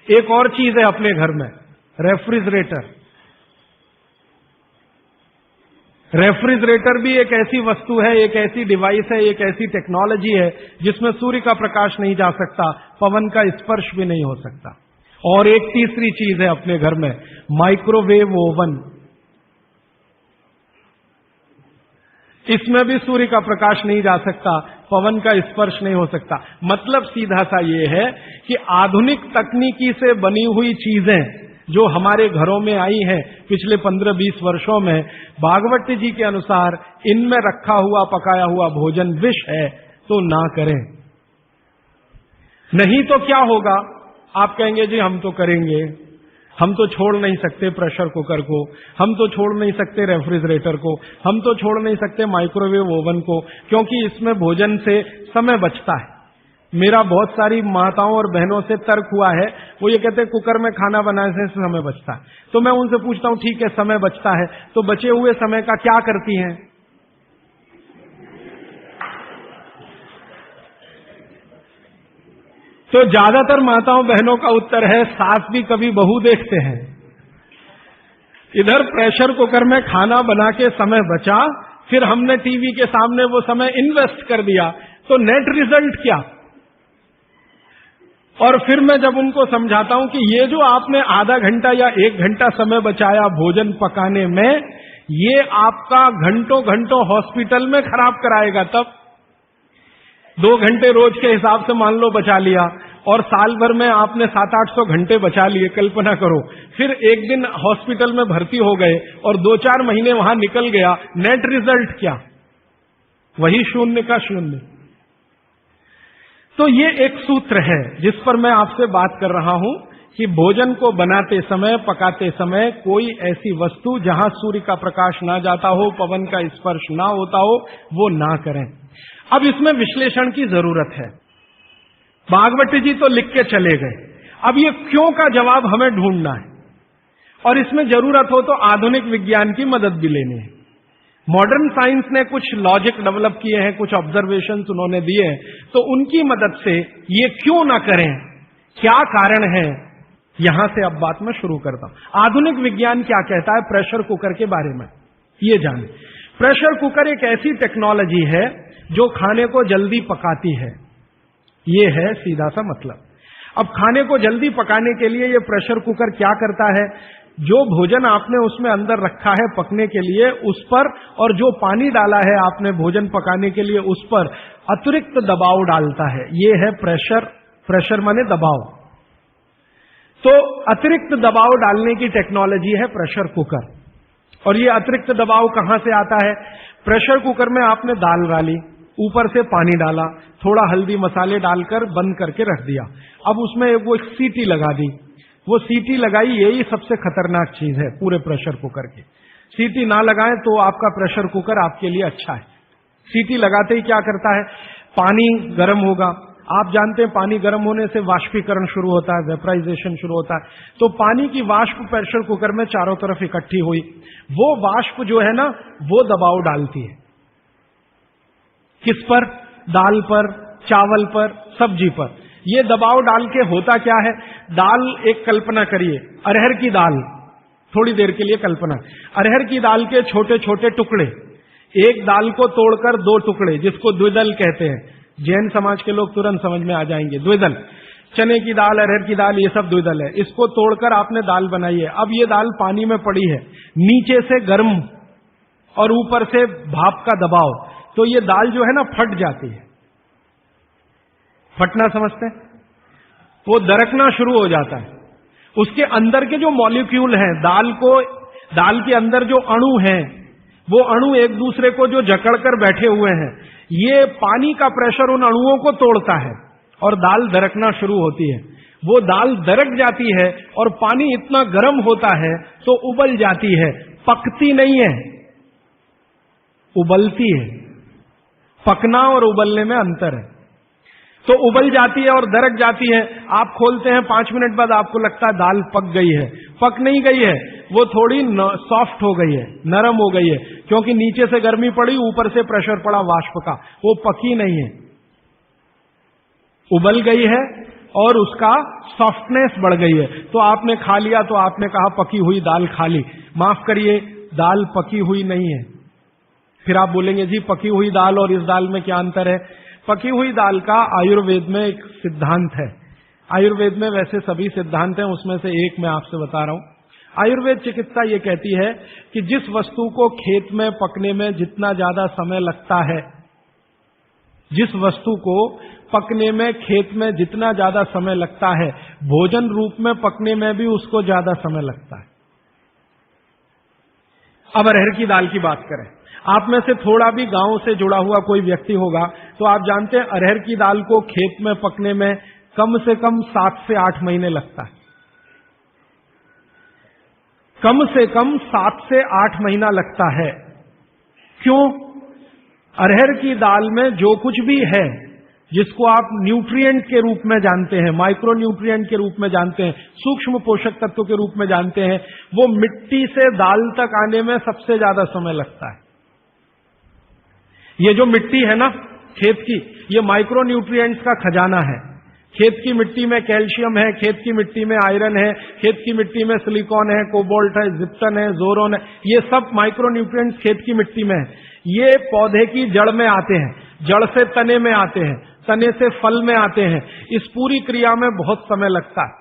एक और चीज है अपने घर में, रेफ्रिजरेटर। रेफ्रिजरेटर भी एक ऐसी वस्तु है, एक ऐसी डिवाइस है, एक ऐसी टेक्नोलॉजी है जिसमें सूर्य का प्रकाश नहीं जा सकता, पवन का स्पर्श भी नहीं हो सकता। और एक तीसरी चीज है अपने घर में, माइक्रोवेव ओवन। इसमें भी सूर्य का प्रकाश नहीं जा सकता, पवन का स्पर्श नहीं हो सकता। मतलब सीधा सा ये है कि आधुनिक तकनीकी से बनी हुई चीजें जो हमारे घरों में आई हैं पिछले 15-20 वर्षों में, भागवत जी के अनुसार इनमें रखा हुआ पकाया हुआ भोजन विष है, तो ना करें। नहीं तो क्या होगा? आप कहेंगे जी हम तो करेंगे, हम तो छोड़ नहीं सकते प्रेशर कुकर को, हम तो छोड़ नहीं सकते रेफ्रिजरेटर को, हम तो छोड़ नहीं सकते माइक्रोवेव ओवन को, क्योंकि इसमें भोजन से समय बचता है। मेरा बहुत सारी माताओं और बहनों से तर्क हुआ है, वो ये कहते हैं कुकर में खाना बनाने से समय बचता है। तो मैं उनसे पूछता हूं ठीक है समय बचता है, तो बचे हुए समय का क्या करती हैं? तो ज्यादातर माताओं बहनों का उत्तर है सास भी कभी बहू देखते हैं। इधर प्रेशर कुकर में खाना बना के समय बचा, फिर हमने टीवी के सामने वो समय इन्वेस्ट कर दिया, तो नेट रिजल्ट क्या? और फिर मैं जब उनको समझाता हूं कि ये जो आपने आधा घंटा या 1 घंटा समय बचाया भोजन पकाने में, ये आपका घंटों घंटों हॉस्पिटल में खराब कराएगा। तब 2 घंटे रोज के हिसाब से मान लो बचा लिया, और साल भर में आपने 700-800 घंटे बचा लिए, कल्पना करो। फिर एक दिन हॉस्पिटल में भर्ती हो गए और 2-4 महीने वहां निकल गया, नेट रिजल्ट क्या? वही 0 का 0। तो ये एक सूत्र है जिस पर मैं आपसे बात कर रहा हूं कि भोजन को बनाते समय, पकाते समय कोई ऐसी वस्तु जहां सूर्य का प्रकाश ना जाता हो, पवन का स्पर्श ना होता हो, वो ना करें। अब इसमें विश्लेषण की जरूरत है। भागवत जी तो लिख के चले गए, अब ये क्यों का जवाब हमें ढूंढना है, और इसमें जरूरत हो तो आधुनिक विज्ञान की मदद भी लेनी है। मॉडर्न साइंस ने कुछ लॉजिक डेवलप किए हैं, कुछ ऑब्जर्वेशंस उन्होंने दिए हैं, तो उनकी मदद से ये क्यों ना करें, क्या कारण है, यहां से अब बात मैं शुरू करता हूं। आधुनिक विज्ञान क्या कहता है प्रेशर कुकर के बारे में, ये जाने। प्रेशर कुकर एक ऐसी टेक्नोलॉजी है जो खाने को जल्दी पकाती है, ये है सीधा सा मतलब। अब खाने को जल्दी पकाने के लिए ये प्रेशर कुकर क्या करता है, जो भोजन आपने उसमें अंदर रखा है पकने के लिए उस पर, और जो पानी डाला है आपने भोजन पकाने के लिए उस पर अतिरिक्त दबाव डालता है। ये है प्रेशर। प्रेशर माने दबाव। तो अतिरिक्त दबाव डालने की टेक्नोलॉजी है प्रेशर कुकर। और ये अतिरिक्त दबाव कहां से आता है? प्रेशर कुकर में आपने दाल डाली, ऊपर से पानी डाला, थोड़ा हल्दी मसाले डालकर बंद करके रख दिया। अब उसमें वो एक सीटी लगा दी, वो सीटी लगाई, यही सबसे खतरनाक चीज है पूरे प्रेशर कुकर की। सीटी ना लगाएं तो आपका प्रेशर कुकर आपके लिए अच्छा है। सीटी लगाते ही क्या करता है, पानी गर्म होगा। आप जानते हैं पानी गर्म होने से वाष्पीकरण शुरू होता है, वेपराइजेशन शुरू होता है। तो पानी की वाष्प प्रेशर कुकर में चारों तरफ इकट्ठी हुई, वो वाष्प जो है ना वो दबाव डालती है। किस पर? दाल पर, चावल पर, सब्जी पर। ये दबाव डाल के होता क्या है, दाल, एक कल्पना करिए अरहर की दाल, थोड़ी देर के लिए कल्पना, अरहर की दाल के छोटे छोटे टुकड़े, एक दाल को तोड़कर 2 टुकड़े, जिसको द्विदल कहते हैं, जैन समाज के लोग तुरंत समझ में आ जाएंगे। द्विदल, चने की दाल, अरहर की दाल, ये सब द्विदल है। इसको तोड़कर आपने दाल बनाई है। अब ये दाल पानी में पड़ी है, नीचे से गर्म और ऊपर से भाप का दबाव, तो ये दाल जो है ना फट जाती है। फटना समझते हैं? वो दरकना शुरू हो जाता है। उसके अंदर के जो मॉलिक्यूल हैं, दाल के अंदर जो अणु हैं, वो अणु एक दूसरे को जो जकड़कर बैठे हुए हैं, ये पानी का प्रेशर उन अणुओं को तोड़ता है और दाल दरकना शुरू होती है। वो दाल दरक जाती है और पानी इतना गर्म होता है तो उबल जाती है, पकती नहीं है, उबलती है। पकना और उबलने में अंतर है। तो उबल जाती है और दरक जाती है। आप खोलते हैं, 5 मिनट बाद आपको लगता है दाल पक गई है। पक नहीं गई है, वो थोड़ी सॉफ्ट हो गई है, नरम हो गई है, क्योंकि नीचे से गर्मी पड़ी, ऊपर से प्रेशर पड़ा वाष्प का, वो पकी नहीं है, उबल गई है और उसका सॉफ्टनेस बढ़ गई है। तो आपने खा लिया तो आपने कहा पकी हुई दाल खा ली। माफ करिए, दाल पकी हुई नहीं है। फिर आप बोलेंगे जी पकी हुई दाल और इस दाल में क्या अंतर है? पकी हुई दाल का आयुर्वेद में एक सिद्धांत है। आयुर्वेद में वैसे सभी सिद्धांत हैं, उसमें से एक मैं आपसे बता रहा हूं। आयुर्वेद चिकित्सा ये कहती है कि जिस वस्तु को खेत में पकने में जितना ज्यादा समय लगता है, जिस वस्तु को पकने में खेत में जितना ज्यादा समय लगता है, भोजन रूप में पकने में भी उसको ज्यादा समय लगता है। अब अरहर की दाल की बात करें, आप में से थोड़ा भी गांव से जुड़ा हुआ कोई व्यक्ति होगा तो आप जानते हैं अरहर की दाल को खेत में पकने में कम से कम 7 से 8 महीने लगता है। कम से कम 7 से 8 महीना लगता है। क्यों? अरहर की दाल में जो कुछ भी है, जिसको आप न्यूट्रिएंट के रूप में जानते हैं, माइक्रो न्यूट्रिएंट के रूप में जानते हैं, सूक्ष्म पोषक तत्व के रूप में जानते हैं, वो मिट्टी से दाल तक आने में सबसे ज्यादा समय लगता है। ये जो मिट्टी है ना खेत की, ये माइक्रो न्यूट्रिएंट्स का खजाना है। खेत की मिट्टी में कैल्शियम है, खेत की मिट्टी में आयरन है, खेत की मिट्टी में सिलिकॉन है, कोबाल्ट है, जिप्सन है, जोरोन है, ये सब माइक्रो न्यूट्रिएंट्स खेत की मिट्टी में है। ये पौधे की जड़ में आते हैं, जड़ से तने में आते हैं, तने से फल में आते हैं। इस पूरी क्रिया में बहुत समय लगता है,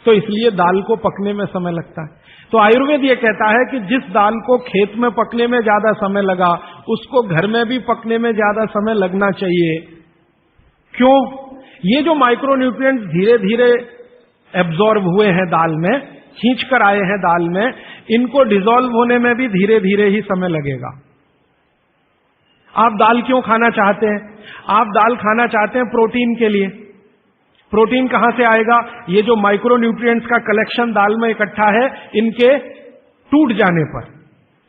तो इसलिए दाल को पकने में समय लगता है। तो आयुर्वेद ये कहता है कि जिस दाल को खेत में पकने में ज्यादा समय लगा, उसको घर में भी पकने में ज्यादा समय लगना चाहिए। क्यों? ये जो माइक्रो न्यूट्रिएंट्स धीरे धीरे एब्जॉर्ब हुए हैं दाल में, खींच कर आए हैं दाल में, इनको डिसॉल्व होने में भी धीरे धीरे ही समय लगेगा। आप दाल क्यों खाना चाहते हैं? आप दाल खाना चाहते हैं प्रोटीन के लिए। प्रोटीन कहां से आएगा? ये जो माइक्रो न्यूट्रिएंट्स का कलेक्शन दाल में इकट्ठा है, इनके टूट जाने पर,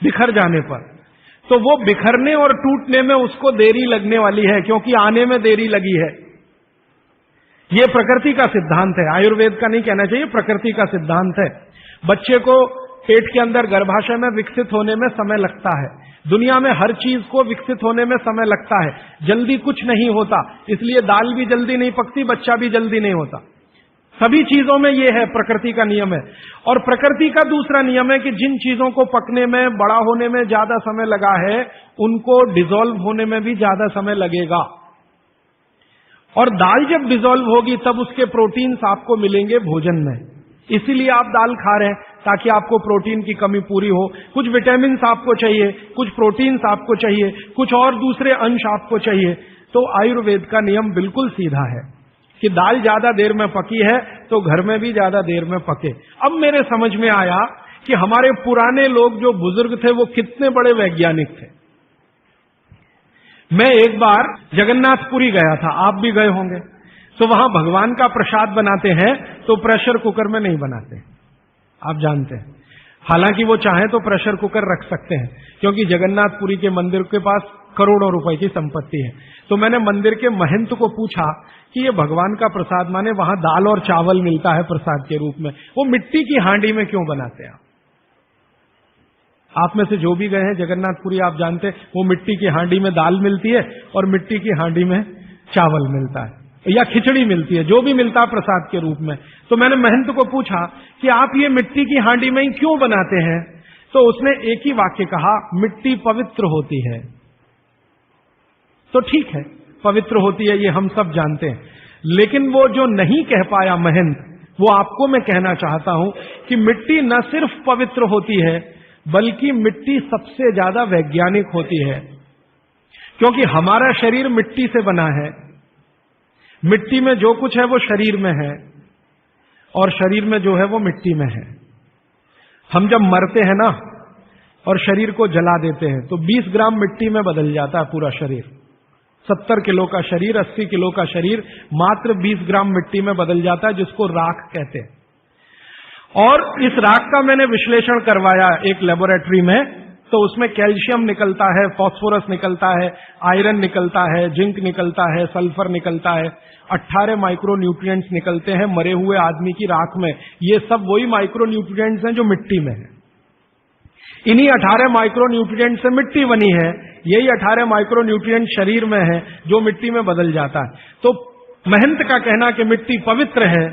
बिखर जाने पर, तो वो बिखरने और टूटने में उसको देरी लगने वाली है, क्योंकि आने में देरी लगी है। ये प्रकृति का सिद्धांत है, आयुर्वेद का नहीं कहना चाहिए, प्रकृति का सिद्धांत है। बच्चे को पेट के अंदर गर्भाशय में विकसित होने में समय लगता है। दुनिया में हर चीज को विकसित होने में समय लगता है, जल्दी कुछ नहीं होता। इसलिए दाल भी जल्दी नहीं पकती, बच्चा भी जल्दी नहीं होता। सभी चीजों में यह है, प्रकृति का नियम है। और प्रकृति का दूसरा नियम है कि जिन चीजों को पकने में, बड़ा होने में ज्यादा समय लगा है, उनको डिसॉल्व होने में भी ज्यादा समय लगेगा। और दाल जब डिसॉल्व होगी तब उसके प्रोटीन्स आपको मिलेंगे भोजन में। इसीलिए आप दाल खा रहे हैं, ताकि आपको प्रोटीन की कमी पूरी हो। कुछ विटामिन आपको चाहिए, कुछ प्रोटीन्स आपको चाहिए, कुछ और दूसरे अंश आपको चाहिए। तो आयुर्वेद का नियम बिल्कुल सीधा है कि दाल ज्यादा देर में पकी है तो घर में भी ज्यादा देर में पके। अब मेरे समझ में आया कि हमारे पुराने लोग जो बुजुर्ग थे वो कितने बड़े वैज्ञानिक थे। मैं एक बार जगन्नाथपुरी गया था, आप भी गए होंगे। तो वहां भगवान का प्रसाद बनाते हैं तो प्रेशर कुकर में नहीं बनाते, आप जानते हैं। हालांकि वो चाहे तो प्रेशर कुकर रख सकते हैं, क्योंकि जगन्नाथपुरी के मंदिर के पास करोड़ों रुपए की संपत्ति है। तो मैंने मंदिर के महंत को पूछा कि ये भगवान का प्रसाद, माने वहां दाल और चावल मिलता है प्रसाद के रूप में, वो मिट्टी की हांडी में क्यों बनाते हैं? आप में से जो भी गए हैं जगन्नाथपुरी, आप जानते हैं वो मिट्टी की हांडी में दाल मिलती है और मिट्टी की हांडी में चावल मिलता है, या खिचड़ी मिलती है, जो भी मिलता है प्रसाद के रूप में। तो मैंने महंत को पूछा कि आप ये मिट्टी की हांडी में ही क्यों बनाते हैं? तो उसने एक ही वाक्य कहा, मिट्टी पवित्र होती है। तो ठीक है, पवित्र होती है, ये हम सब जानते हैं। लेकिन वो जो नहीं कह पाया महंत, वो आपको मैं कहना चाहता हूं कि मिट्टी न सिर्फ पवित्र होती है, बल्कि मिट्टी सबसे ज्यादा वैज्ञानिक होती है। क्योंकि हमारा शरीर मिट्टी से बना है, मिट्टी में जो कुछ है वो शरीर में है, और शरीर में जो है वो मिट्टी में है। हम जब मरते हैं ना और शरीर को जला देते हैं तो 20 ग्राम मिट्टी में बदल जाता है पूरा शरीर। 70 किलो का शरीर, 80 किलो का शरीर मात्र 20 ग्राम मिट्टी में बदल जाता है, जिसको राख कहते हैं। और इस राख का मैंने विश्लेषण करवाया एक लेबोरेटरी में, तो उसमें कैल्शियम निकलता है, फास्फोरस निकलता है, आयरन निकलता है, जिंक निकलता है, सल्फर निकलता है, 18 माइक्रो न्यूट्रिएंट्स निकलते हैं मरे हुए आदमी की राख में। ये सब वही माइक्रो न्यूट्रिएंट्स हैं जो मिट्टी में है। इन्हीं 18 माइक्रो न्यूट्रिएंट से मिट्टी बनी है, यही 18 माइक्रो न्यूट्रिएंट शरीर में है जो मिट्टी में बदल जाता है। तो महंत का कहना कि मिट्टी पवित्र है,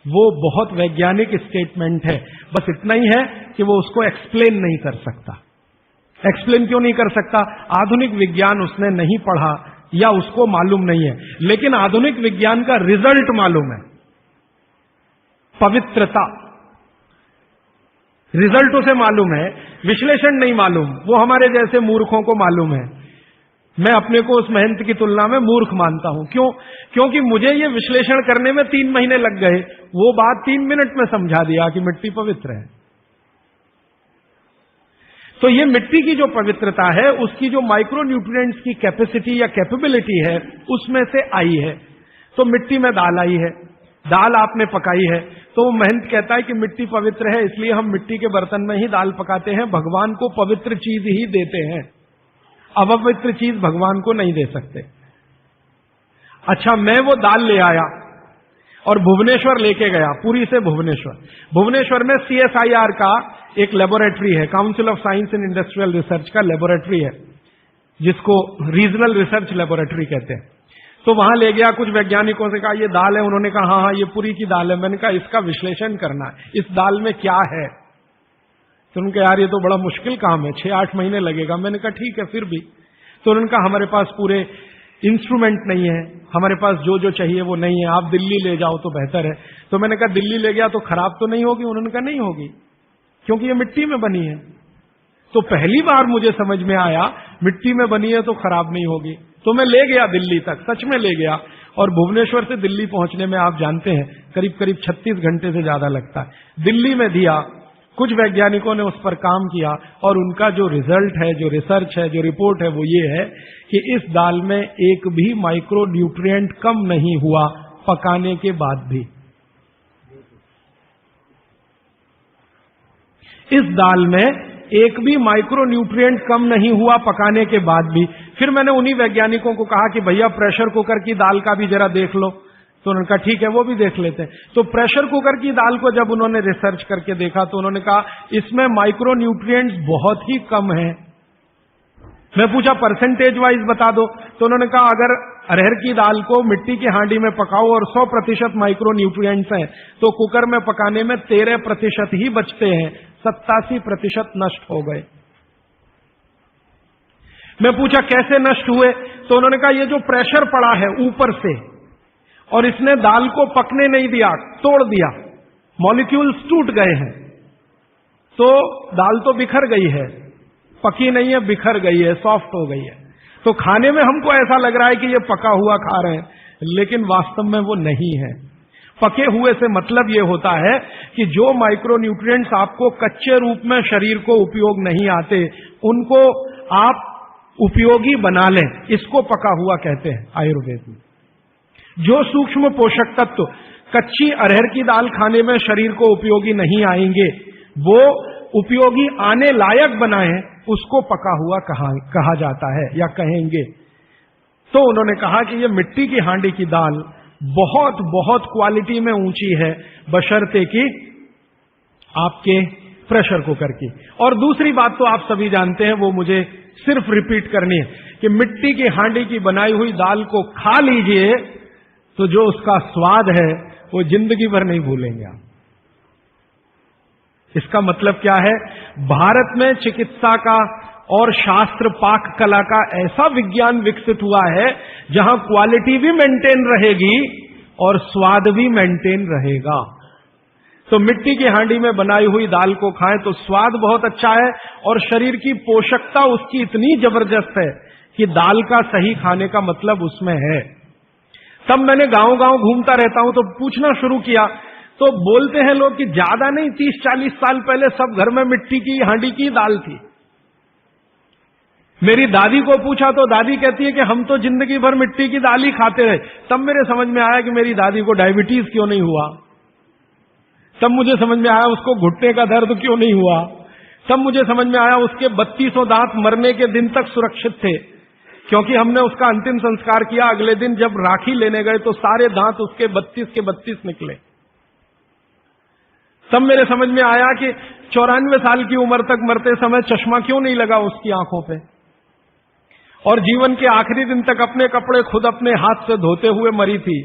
वो बहुत वैज्ञानिक स्टेटमेंट है। बस इतना ही है कि वो उसको एक्सप्लेन नहीं कर सकता। एक्सप्लेन क्यों नहीं कर सकता? आधुनिक विज्ञान उसने नहीं पढ़ा या उसको मालूम नहीं है, लेकिन आधुनिक विज्ञान का रिजल्ट मालूम है, पवित्रता। रिजल्ट उसे मालूम है, विश्लेषण नहीं मालूम। वो हमारे जैसे मूर्खों को मालूम है। मैं अपने को उस महंत की तुलना में मूर्ख मानता हूं। क्यों? क्योंकि मुझे ये विश्लेषण करने में 3 महीने लग गए, वो बात 3 मिनट में समझा दिया कि मिट्टी पवित्र है। तो ये मिट्टी की जो पवित्रता है, उसकी जो माइक्रो न्यूट्रिएंट्स की कैपेसिटी या कैपेबिलिटी है, उसमें से आई है। तो मिट्टी में दाल आई है, दाल आपने पकाई है, तो वो महंत कहता है कि मिट्टी पवित्र है, इसलिए हम मिट्टी के बर्तन में ही दाल पकाते हैं, भगवान को पवित्र चीज ही देते हैं, अपवित्र चीज भगवान को नहीं दे सकते। अच्छा, मैं वो दाल ले आया और भुवनेश्वर लेके गया, पुरी से भुवनेश्वर। भुवनेश्वर में CSIR का एक लेबोरेटरी है, council of science and industrial research का लेबोरेटरी है, जिसको रीजनल रिसर्च लेबोरेटरी कहते हैं। तो वहां ले गया, कुछ वैज्ञानिकों से कहा ये दाल है, उन्होंने कहा हाँ हाँ ये पुरी की दाल है। मैंने कहा इसका विश्लेषण करना है, इस दाल में क्या है। तो उनके यार ये तो बड़ा मुश्किल काम है, 6-8 महीने लगेगा। मैंने कहा ठीक है, फिर भी। तो उन्होंने कहा हमारे पास पूरे इंस्ट्रूमेंट नहीं है, हमारे पास जो जो चाहिए वो नहीं है, आप दिल्ली ले जाओ तो बेहतर है। तो मैंने कहा दिल्ली ले गया तो खराब तो नहीं होगी? उन्होंने कहा नहीं होगी, क्योंकि ये मिट्टी में बनी है। तो पहली बार मुझे समझ में आया मिट्टी में बनी है तो खराब नहीं होगी। तो मैं ले गया दिल्ली तक, सच में ले गया। और भुवनेश्वर से दिल्ली पहुंचने में आप जानते हैं करीब करीब 36 घंटे से ज्यादा लगता है। दिल्ली में दिया, कुछ वैज्ञानिकों ने उस पर काम किया और उनका जो रिजल्ट है, जो रिसर्च है, जो रिपोर्ट है, वो ये है कि इस दाल में एक भी माइक्रो न्यूट्रिएंट कम नहीं हुआ पकाने के बाद भी। इस दाल में एक भी माइक्रो न्यूट्रिएंट कम नहीं हुआ पकाने के बाद भी। फिर मैंने उन्हीं वैज्ञानिकों को कहा कि भैया प्रेशर कुकर की दाल का भी जरा देख लो। तो उन्होंने कहा ठीक है, वो भी देख लेते हैं। तो प्रेशर कुकर की दाल को जब उन्होंने रिसर्च करके देखा तो उन्होंने कहा इसमें माइक्रो न्यूट्रिएंट्स बहुत ही कम है। मैं पूछा परसेंटेज वाइज बता दो। तो उन्होंने कहा अगर अरहर की दाल को मिट्टी की हांडी में पकाओ और 100% माइक्रो न्यूट्रिएंट्स हैं, तो कुकर में पकाने में 13% ही बचते हैं, 87% नष्ट हो गए। मैं पूछा कैसे नष्ट हुए? तो उन्होंने कहा ये जो प्रेशर पड़ा है ऊपर से और इसने दाल को पकने नहीं दिया, तोड़ दिया, मॉलिक्यूल्स टूट गए हैं, तो दाल तो बिखर गई है, पकी नहीं है, बिखर गई है, सॉफ्ट हो गई है। तो खाने में हमको ऐसा लग रहा है कि ये पका हुआ खा रहे हैं, लेकिन वास्तव में वो नहीं है। पके हुए से मतलब ये होता है कि जो माइक्रो न्यूट्रिएंट्स आपको कच्चे रूप में शरीर को उपयोग नहीं आते, उनको आप उपयोगी बना लें, इसको पका हुआ कहते हैं आयुर्वेद में। जो सूक्ष्म पोषक तत्व कच्ची अरहर की दाल खाने में शरीर को उपयोगी नहीं आएंगे, वो उपयोगी आने लायक बनाए, उसको पका हुआ कहा जाता है या कहेंगे। तो उन्होंने कहा कि ये मिट्टी की हांडी की दाल बहुत बहुत क्वालिटी में ऊंची है, बशर्ते कि आपके प्रेशर कुकर की। और दूसरी बात तो आप सभी जानते हैं, वो मुझे सिर्फ रिपीट करनी है कि मिट्टी की हांडी की बनाई हुई दाल को खा लीजिए तो जो उसका स्वाद है वो जिंदगी भर नहीं भूलेंगे आप। इसका मतलब क्या है? भारत में चिकित्सा का और शास्त्र पाक कला का ऐसा विज्ञान विकसित हुआ है जहां क्वालिटी भी मेंटेन रहेगी और स्वाद भी मेंटेन रहेगा। तो मिट्टी की हांडी में बनाई हुई दाल को खाएं तो स्वाद बहुत अच्छा है और शरीर की पोषकता उसकी इतनी जबरदस्त है कि दाल का सही खाने का मतलब उसमें है। तब मैंने गांव-गांव घूमता रहता हूं तो पूछना शुरू किया, तो बोलते हैं लोग कि ज्यादा नहीं, 30-40 साल पहले सब घर में मिट्टी की हांडी की दाल थी। मेरी दादी को पूछा तो दादी कहती है कि हम तो जिंदगी भर मिट्टी की दाल ही खाते रहे। तब मेरे समझ में आया कि मेरी दादी को डायबिटीज क्यों नहीं हुआ। तब मुझे समझ में आया उसको घुटने का दर्द क्यों नहीं हुआ। तब मुझे समझ में आया उसके 3200 दांत मरने के दिन तक सुरक्षित थे, क्योंकि हमने उसका अंतिम संस्कार किया। अगले दिन जब राखी लेने गए तो सारे दांत उसके 32 के 32 निकले। तब मेरे समझ में आया कि 94 साल की उम्र तक मरते समय चश्मा क्यों नहीं लगा उसकी आंखों पे। और जीवन के आखिरी दिन तक अपने कपड़े खुद अपने हाथ से धोते हुए मरी थी।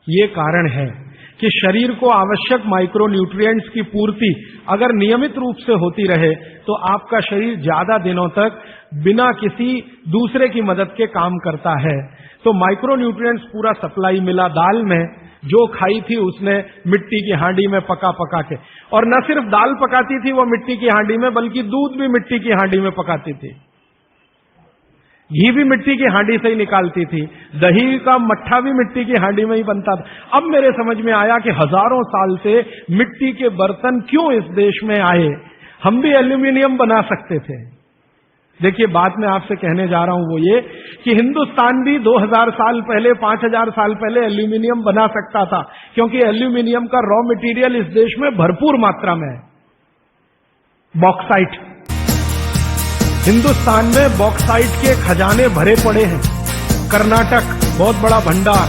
ये कारण है कि शरीर को आवश्यक माइक्रो न्यूट्रिएंट्स की पूर्ति अगर नियमित रूप से होती रहे तो आपका शरीर ज्यादा दिनों तक बिना किसी दूसरे की मदद के काम करता है। तो माइक्रो न्यूट्रिएंट्स पूरा सप्लाई मिला दाल में, जो खाई थी उसने मिट्टी की हांडी में पका पका के, और न सिर्फ दाल पकाती थी वो मिट्टी की हांडी में, बल्कि दूध भी मिट्टी की हांडी में पकाती थी, घी भी मिट्टी की हांडी से ही निकालती थी, दही का मट्ठा भी मिट्टी की हांडी में ही बनता था। अब मेरे समझ में आया कि हजारों साल से मिट्टी के बर्तन क्यों इस देश में आए, हम भी एल्यूमिनियम बना सकते थे। देखिए, बात मैं आपसे कहने जा रहा हूं वो ये कि हिंदुस्तान भी 2000 साल पहले, 5000 साल पहले एल्यूमिनियम बना सकता था, क्योंकि एल्यूमिनियम का रॉ मटेरियल इस देश में भरपूर मात्रा में है। बॉक्साइट, हिंदुस्तान में बॉक्साइट के खजाने भरे पड़े हैं। कर्नाटक बहुत बड़ा भंडार,